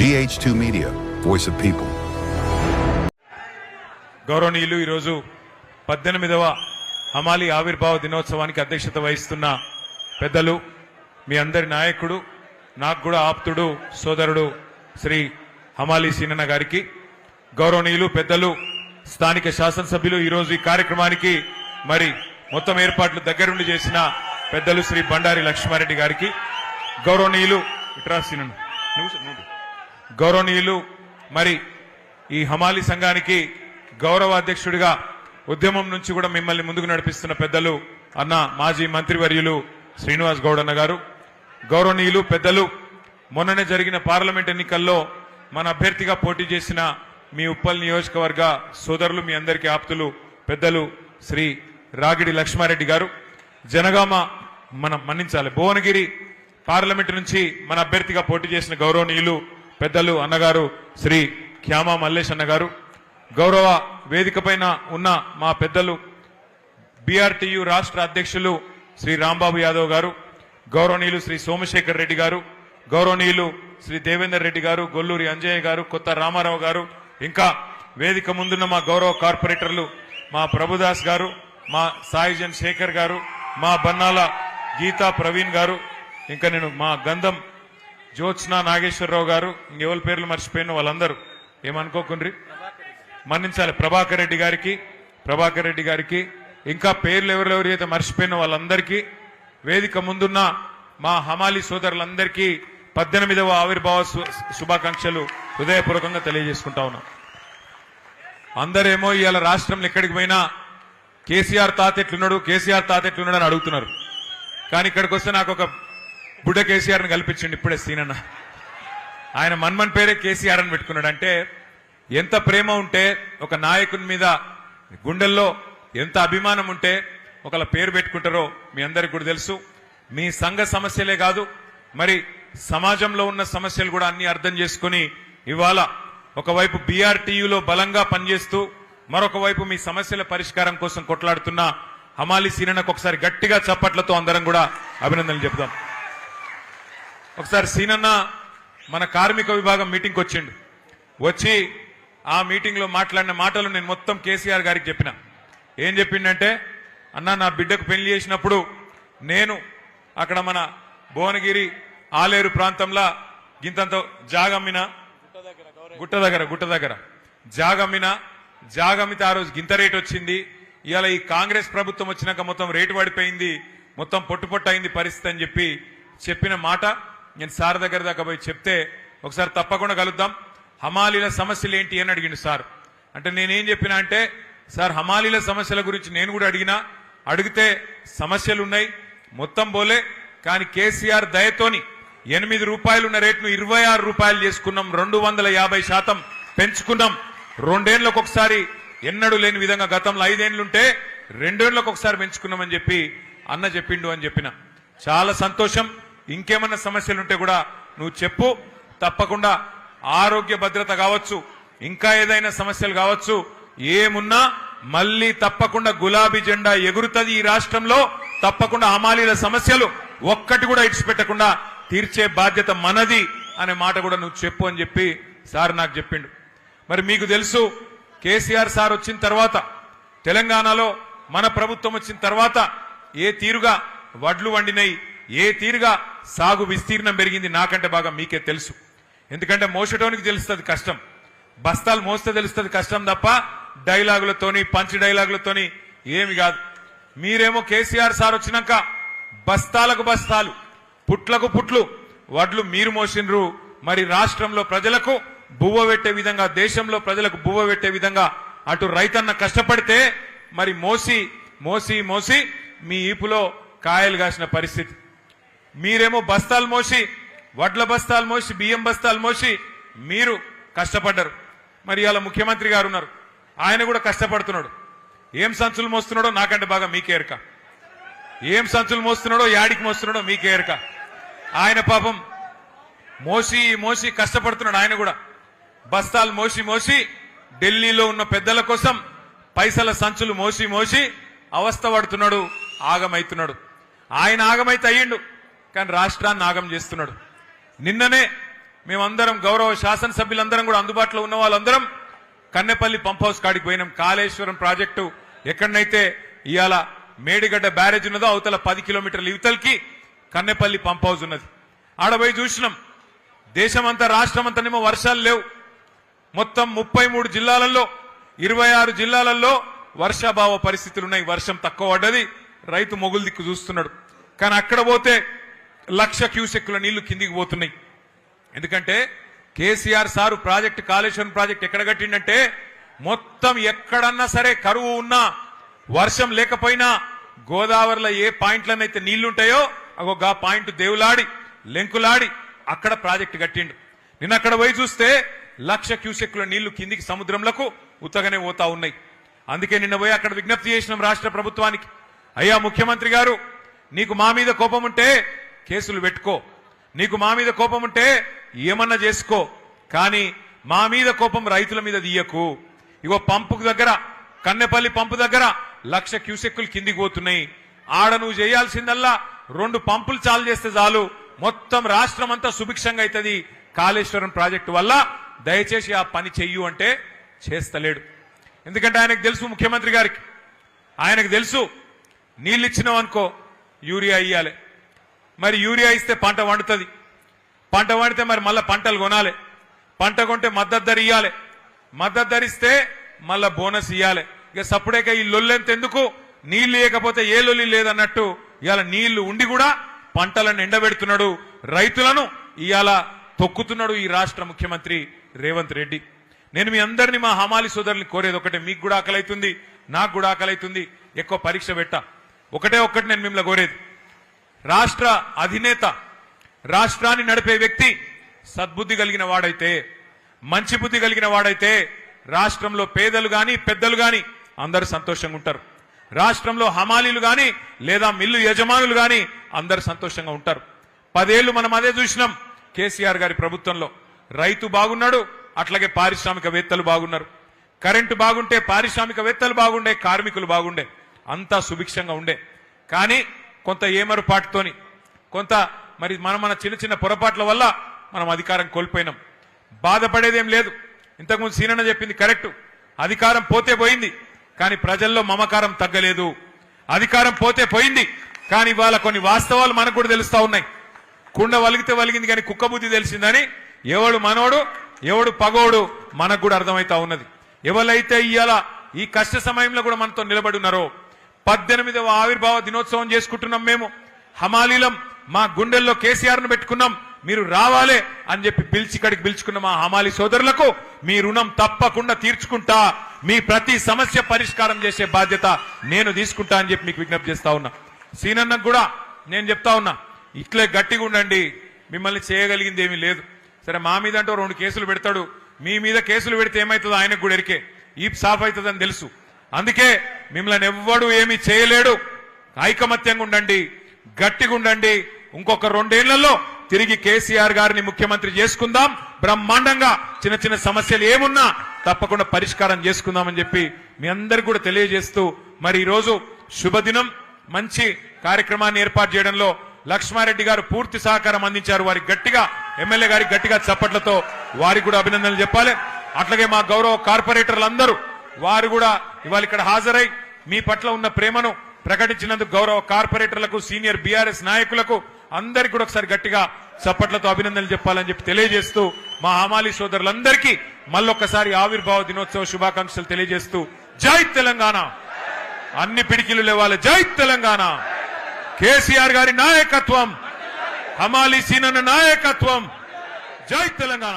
GH2 Media, voice of people. గౌరవనీయులు ఈరోజు 18వ హమాలి ఆవిర్భావ దినోత్సవానికి అధ్యక్షత వహిస్తున్న పెద్దలు మీ అందరి నాయకుడు నాకు కూడా ఆప్తుడు సోదరుడు శ్రీ హమాలి సీనన్న గారికి, గౌరవనీయులు పెద్దలు స్థానిక శాసనసభ్యులు ఈరోజు ఈ కార్యక్రమానికి మరి మొత్తం ఏర్పాట్లు దగ్గరుండి చేసిన పెద్దలు శ్రీ బండారి లక్ష్మారెడ్డి గారికి, గౌరవనీయులు గౌరవనీయులు మరి ఈ హమాలి సంఘానికి గౌరవ అధ్యక్షుడిగా ఉద్యమం నుంచి కూడా మిమ్మల్ని ముందుకు నడిపిస్తున్న పెద్దలు అన్న మాజీ మంత్రివర్యులు శ్రీనివాస్ గౌడ్ అన్న గారు, గౌరవనీయులు పెద్దలు మొన్ననే జరిగిన పార్లమెంట్ ఎన్నికల్లో మన అభ్యర్థిగా పోటీ చేసిన మీ ఉప్పల్ నియోజకవర్గ సోదరులు మీ అందరికీ ఆప్తులు పెద్దలు శ్రీ రాగిడి లక్ష్మారెడ్డి గారు, జనగామ మనం మన్నించాలి భువనగిరి పార్లమెంట్ నుంచి మన అభ్యర్థిగా పోటీ చేసిన గౌరవనీయులు పెద్దలు అన్నగారు శ్రీ ఖ్యామా మల్లేష్ అన్న గారు, గౌరవ వేదిక పైన ఉన్న మా పెద్దలు బీఆర్టీయూ రాష్ట్ర అధ్యక్షులు శ్రీ రాంబాబు యాదవ్ గారు, గౌరవనీయులు శ్రీ సోమశేఖర్ రెడ్డి గారు, గౌరవనీయులు శ్రీ దేవేందర్ రెడ్డి గారు, గొల్లూరి అంజయ్య గారు, కొత్త రామారావు గారు, ఇంకా వేదిక ముందున్న మా గౌరవ కార్పొరేటర్లు మా ప్రభుదాస్ గారు, మా సాయిజన్ శేఖర్ గారు, మా బన్నాల గీతా ప్రవీణ్ గారు, ఇంకా నేను మా గంధం జ్యోత్స్న నాగేశ్వరరావు గారు, ఇంకెవరి పేర్లు మర్చిపోయిన వాళ్ళందరూ ఏమనుకోకుండ్రి మన్నించాలి, ప్రభాకర్ రెడ్డి గారికి ఇంకా పేర్లు ఎవరెవరైతే మర్చిపోయిన వాళ్ళందరికీ, వేదిక ముందున్న మా హమాలి సోదరులందరికీ 18వ ఆవిర్భావ శుభాకాంక్షలు హృదయపూర్వకంగా తెలియజేసుకుంటా ఉన్నాం. అందరేమో ఇవాళ రాష్ట్రంలో ఎక్కడికి పోయినా కేసీఆర్ తాత ఎట్లున్నాడు అని అడుగుతున్నారు. కానీ ఇక్కడికి వస్తే నాకు ఒక బుడ్డ కేసీఆర్ని కల్పించండి ఇప్పుడే సీనన్న. ఆయన మన్మన్ పేరే కేసీఆర్ అని పెట్టుకున్నాడు. అంటే ఎంత ప్రేమ ఉంటే ఒక నాయకుని మీద గుండెల్లో ఎంత అభిమానం ఉంటే ఒకళ్ళ పేరు పెట్టుకుంటారో మీ అందరికి కూడా తెలుసు. మీ సంఘ సమస్యలే కాదు, మరి సమాజంలో ఉన్న సమస్యలు కూడా అన్ని అర్థం చేసుకుని ఇవాళ ఒకవైపు బీఆర్టీయూలో బలంగా పనిచేస్తూ మరొక వైపు మీ సమస్యల పరిష్కారం కోసం కొట్లాడుతున్న హమాలి సీనన్నకు ఒకసారి గట్టిగా చప్పట్లతో అందరం కూడా అభినందనలు చెప్దాం. ఒకసారి సీనన్న మన కార్మిక విభాగం మీటింగ్కి వచ్చిండు. వచ్చి ఆ మీటింగ్ లో మాట్లాడిన మాటలు నేను మొత్తం కేసీఆర్ గారికి చెప్పిన. ఏం చెప్పిండంటే, అన్న నా బిడ్డకు పెళ్లి చేసినప్పుడు నేను అక్కడ మన భువనగిరి ఆలేరు ప్రాంతంలో గింతంత జాగమ్మిన గుట్ట దగ్గర జాగమ్మితే ఆ రోజు గింత రేటు వచ్చింది. ఇవాళ ఈ కాంగ్రెస్ ప్రభుత్వం వచ్చినాక మొత్తం రేటు పడిపోయింది, మొత్తం పొట్టు అయింది పరిస్థితి అని చెప్పిన మాట నేను సార్ దగ్గర దాకా పోయి చెప్తే, ఒకసారి తప్పకుండా కలుద్దాం, హమాలీల సమస్యలు ఏంటి అని అడిగిండు సార్. అంటే నేనేం చెప్పినా అంటే, సార్ హమాలీల సమస్యల గురించి నేను కూడా అడిగితే సమస్యలు ఉన్నాయి మొత్తం పోలే, కానీ కేసీఆర్ దయతోని 8 రూపాయలు ఉన్న రేటును 26 రూపాయలు చేసుకున్నాం, 250% పెంచుకున్నాం. 2 ఏళ్లకు ఒకసారి ఎన్నడూ లేని విధంగా గతంలో 5 ఏళ్లుంటే 2 ఏళ్లకు ఒకసారి పెంచుకున్నామని చెప్పి అన్న చెప్పిండు అని చెప్పిన. చాలా సంతోషం. ఇంకేమన్నా సమస్యలుంటే కూడా నువ్వు చెప్పు, తప్పకుండా ఆరోగ్య భద్రత కావచ్చు, ఇంకా ఏదైనా సమస్యలు కావచ్చు, ఏమున్నా మళ్ళీ తప్పకుండా గులాబీ జెండా ఎగురుతుంది ఈ రాష్ట్రంలో. తప్పకుండా హమాలీల సమస్యలు ఒక్కటి కూడా ఇడిచిపెట్టకుండా తీర్చే బాధ్యత మనది అనే మాట కూడా నువ్వు చెప్పు అని చెప్పి సార్ నాకు చెప్పిండు. మరి మీకు తెలుసు, కేసీఆర్ సార్ వచ్చిన తర్వాత తెలంగాణలో మన ప్రభుత్వం వచ్చిన తర్వాత ఏ తీరుగా వడ్లు వండినాయి, ఏ తీరుగా సాగు విస్తీర్ణం పెరిగింది నాకంటే బాగా మీకే తెలుసు. ఎందుకంటే మోసటోనికి తెలుస్తుంది కష్టం, బస్తాలు మోస్తే తెలుస్తుంది కష్టం తప్ప డైలాగులతోని పంచ్ డైలాగులతోని ఏమి కాదు. మీరేమో కేసీఆర్ సార్ వచ్చినాక బస్తాలకు బస్తాలు పుట్లకు పుట్లు వడ్లు మీరు మోసిండ్రు. మరి రాష్ట్రంలో ప్రజలకు బువ్వ పెట్టే విధంగా, దేశంలో ప్రజలకు బువ్వ పెట్టే విధంగా అటు రైతన్న కష్టపడితే మరి మోసి మోసి మోసి మీ ఈపులో కాయలు కాసిన పరిస్థితి. మీరేమో బస్తాలు మోసి, వడ్ల బస్తాలు మోసి, బియ్యం బస్తాలు మోసి మీరు కష్టపడ్డారు. మరి ఇవాళ ముఖ్యమంత్రి గారు ఉన్నారు, ఆయన కూడా కష్టపడుతున్నాడు. ఏం సంచులు మోస్తున్నాడో నాకంటే బాగా మీకే ఎరక, ఏం సంచులు మోస్తున్నాడో యాడికి మోస్తున్నాడో మీకే ఎరక. ఆయన పాపం మోసి మోసి కష్టపడుతున్నాడు. ఆయన కూడా బస్తాలు మోసి మోసి ఢిల్లీలో ఉన్న పెద్దల కోసం పైసల సంచులు మోసి మోసి అవస్థ పడుతున్నాడు, ఆగమైతున్నాడు. ఆయన ఆగమైతే అయ్యిండు, కానీ రాష్ట్రాన్ని ఆగం చేస్తున్నాడు. నిన్ననే మేమందరం గౌరవ శాసనసభ్యులందరం కూడా అందుబాటులో ఉన్న వాళ్ళందరం కన్నెపల్లి పంప్ హౌస్ కాడికి పోయినాం. కాళేశ్వరం ప్రాజెక్టు ఎక్కడనైతే ఇవాళ మేడిగడ్డ బ్యారేజ్ ఉన్నదో అవతల 10 కిలోమీటర్ల యువతలకి కన్నెపల్లి పంప్ హౌస్ ఉన్నది. ఆడపోయి చూసినాం. దేశమంతా రాష్ట్రమంతానేమో వర్షాలు లేవు. మొత్తం 33 జిల్లాలలో 26 జిల్లాలలో వర్షాభావ పరిస్థితులు ఉన్నాయి. వర్షం తక్కువ పడ్డది. రైతు మొగులు దిక్కు చూస్తున్నాడు. కానీ అక్కడ పోతే 1,00,000 క్యూసెక్కుల నీళ్లు కిందికి పోతున్నాయి. ఎందుకంటే KCR sir project Kaleshwaram project ఎక్కడ కట్టిండంటే మొత్తం ఎక్కడన్నా సరే కరువు ఉన్నా వర్షం లేకపోయినా గోదావరిలో ఏ పాయింట్లనైతే నీళ్లుంటాయో అగో గా పాయింట్ దేవులాడి లెంకులాడి అక్కడ ప్రాజెక్టు కట్టిండు. నిన్న అక్కడ పోయి చూస్తే 1,00,000 క్యూసెక్కుల నీళ్లు కిందికి సముద్రంలకు ఉత్తగానే పోతా ఉన్నాయి. అందుకే నిన్న పోయి అక్కడ విజ్ఞప్తి చేసినాం రాష్ట్ర ప్రభుత్వానికి, అయ్యా ముఖ్యమంత్రి గారు, నీకు మా మీద కోపం ఉంటే కేసులు పెట్టుకో, నీకు మా మీద కోపం ఉంటే ఏమన్నా చేసుకో, కానీ మా మీద కోపం రైతుల మీద తీయకు. ఇగో పంపు దగ్గర కన్నెపల్లి పంపు దగ్గర 1,00,000 క్యూసెక్కులు కిందికి పోతున్నాయి. ఆడ నువ్వు చేయాల్సిందల్లా 2 పంపులు చాలు చేస్తే చాలు, మొత్తం రాష్ట్రం అంతా సుభిక్షంగా అవుతుంది కాళేశ్వరం ప్రాజెక్టు వల్ల, దయచేసి ఆ పని చెయ్యు అంటే చేస్తలేడు. ఎందుకంటే ఆయనకు తెలుసు, ముఖ్యమంత్రి గారికి ఆయనకు తెలుసు, నీళ్ళు ఇచ్చినావనుకో యూరియా ఇయ్యాలి, మరి యూరియా ఇస్తే పంట వండుతుంది, పంట వండితే మరి మళ్ళీ పంటలు కొనాలి, పంట కొంటే మద్దతు ధర ఇయ్యాలి, మద్దతు ధరిస్తే మళ్ళా బోనస్ ఇయ్యాలి. ఇక సప్పుడేక ఈ లొల్లెంత ఎందుకు, నీళ్లు లేకపోతే ఏ లొల్లి లేదన్నట్టు ఇవాళ నీళ్లు ఉండి కూడా పంటలను ఎండబెడుతున్నాడు, రైతులను ఇవాళ తొక్కుతున్నాడు ఈ రాష్ట్ర ముఖ్యమంత్రి రేవంత్ రెడ్డి. నేను మీ అందరినీ, మా హమాలి సోదరుల్ని కోరేది ఒకటే, మీకు కూడా ఆకలి అవుతుంది, నాకు కూడా ఆకలి అవుతుంది, ఎక్కువ పరీక్ష పెట్ట ఒకటే ఒక్కటి నేను మిమ్మల్ని కోరేది, రాష్ట్ర అధినేత, రాష్ట్రాన్ని నడిపే వ్యక్తి సద్బుద్ధి కలిగిన వాడైతే, మంచి బుద్ధి కలిగిన వాడైతే రాష్ట్రంలో పేదలు గాని పెద్దలు గాని అందరు సంతోషంగా ఉంటారు. రాష్ట్రంలో హమాలీలు గాని లేదా మిల్లు యజమానులు గాని అందరు సంతోషంగా ఉంటారు. 10 ఏళ్లు మనం అదే చూసినాం కేసీఆర్ గారి ప్రభుత్వంలో. రైతు బాగున్నాడు, అట్లాగే పారిశ్రామికవేత్తలు బాగున్నారు. కరెంటు బాగుంటే పారిశ్రామికవేత్తలు బాగుండే, కార్మికులు బాగుండే, అంతా సుభిక్షంగా ఉండే. కానీ కొంత ఏమరుపాటుతోని, కొంత మరి మన చిన్న చిన్న పొరపాట్ల వల్ల మనం అధికారం కోల్పోయినాం. బాధపడేదేం లేదు. ఇంతకుముందు సీనన్న చెప్పింది కరెక్ట్, అధికారం పోతే పోయింది కానీ ప్రజల్లో మమకారం తగ్గలేదు. అధికారం పోతే పోయింది కానీ ఇవాళ కొన్ని వాస్తవాలు మనకు కూడా తెలుస్తా ఉన్నాయి. కుండ వలిగితే వలిగింది కానీ కుక్క బుద్ధి తెలిసిందని ఎవడు మనోడు ఎవడు పగోడు మనకు కూడా అర్థమైతా ఉన్నది. ఎవరైతే ఇవాళ ఈ కష్ట సమయంలో కూడా మనతో నిలబడి ఉన్నారో, 18వ ఆవిర్భావ దినోత్సవం చేసుకుంటున్నాం మేము, హమాలీలం, మా గుండెల్లో కేసీఆర్ ను పెట్టుకున్నాం, మీరు రావాలే అని చెప్పి ఇక్కడికి పిలుచుకున్న మా హమాలి సోదరులకు మీ రుణం తప్పకుండా తీర్చుకుంటా, మీ ప్రతి సమస్య పరిష్కారం చేసే బాధ్యత నేను తీసుకుంటా అని చెప్పి మీకు విజ్ఞప్తి చేస్తా ఉన్నా. సీనన్నకు కూడా నేను చెప్తా ఉన్నా, ఇట్లే గట్టిగా ఉండండి, మిమ్మల్ని చేయగలిగింది ఏమీ లేదు. సరే మా మీద అంటూ 2 కేసులు పెడతాడు, మీ మీద కేసులు పెడితే ఏమవుతుందో ఆయనకు కూడా ఎరికే, ఈప్ సాఫ్ అవుతుందని తెలుసు. అందుకే మిమ్మల్ని ఎవ్వడు ఏమీ చేయలేడు. ఐకమత్యంగా ఉండండి, గట్టిగా ఉండండి. ఇంకొక 2 ఏళ్లలో తిరిగి కేసీఆర్ గారిని ముఖ్యమంత్రి చేసుకుందాం, బ్రహ్మాండంగా చిన్న చిన్న సమస్యలు ఏమున్నా తప్పకుండా పరిష్కారం చేసుకుందామని చెప్పి మీ అందరికి కూడా తెలియజేస్తూ, మరి ఈరోజు శుభదినం, మంచి కార్యక్రమాన్ని ఏర్పాటు చేయడంలో లక్ష్మారెడ్డి గారు పూర్తి సహకారం అందించారు. వారికి గట్టిగా, ఎమ్మెల్యే గారికి గట్టిగా చప్పట్లతో వారికి కూడా అభినందనలు చెప్పాలి. అట్లాగే మా గౌరవ కార్పొరేటర్లందరూ వారు కూడా ఇవాళ ఇక్కడ హాజరై మీ పట్ల ఉన్న ప్రేమను ప్రకటించినందుకు గౌరవ కార్పొరేటర్లకు, సీనియర్ బీఆర్ఎస్ నాయకులకు అందరికీ కూడా ఒకసారి గట్టిగా చప్పట్లతో అభినందనలు చెప్పాలని చెప్పి తెలియజేస్తూ, మా హమాలి సోదరులందరికీ మళ్ళొక్కసారి ఆవిర్భావ దినోత్సవ శుభాకాంక్షలు తెలియజేస్తూ, జై తెలంగాణ, అన్ని పిడికిలు లేవాలి, జై తెలంగాణ, కేసీఆర్ గారి నాయకత్వం, హమాలి సీనన్న నాయకత్వం, జై తెలంగాణ.